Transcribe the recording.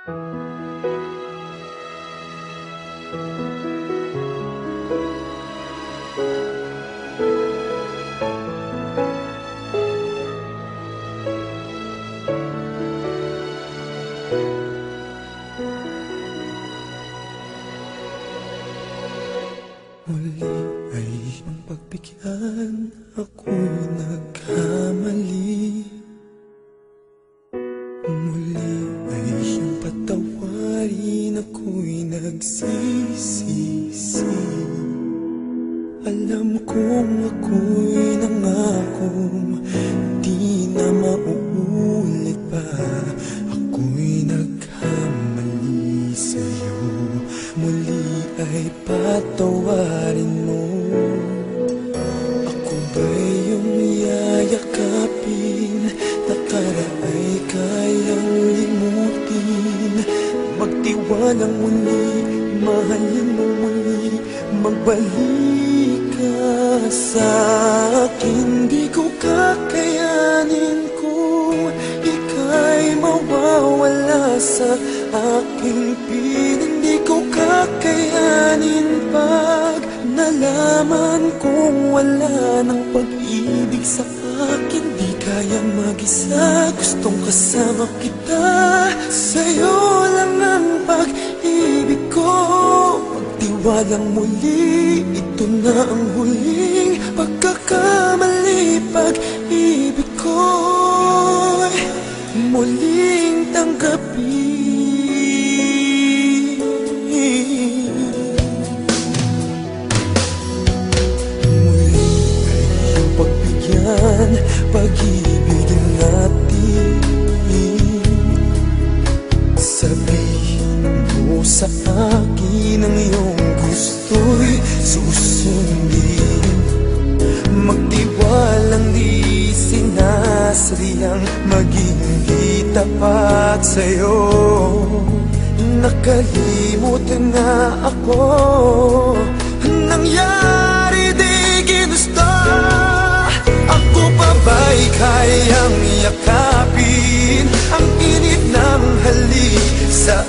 Muli ay iyong pagbigyan, ako'y nagkamali. Muli ay iyong patawarin, ako'y nagsisisi. Alam kong ako'y nangakong di na mauulit pa. Ako'y nagkamali sa'yo, muli ay patawarin mo. Ako ba'y iyong yayakapin, nakaraay kayang limutin. Magtiwalang muli, mahalin mo muli, magbalik ka sa akin. Di ko kakayanin kung ika'y mawawala sa aking piling. Di ko kakayanin pag nalaman kong wala ng pag-ibig sa akin. Di kayang mag-isa, gustong kasama kita. Sa'yo lang ang pag-ibig ko. Magtiwalang muli, ito na ang huling pagkakamali. Pag-ibig ko'y muling tanggapin. Pag-ibigin natin, sabihin mo sa akin ang iyong gusto'y susundin. Magtiwalang di sinasadyang maging di tapat sa'yo. Nakalimutan na ako, nangyari di ginusto. Ako pa ba'y kayang yakapin ang init ng halik sa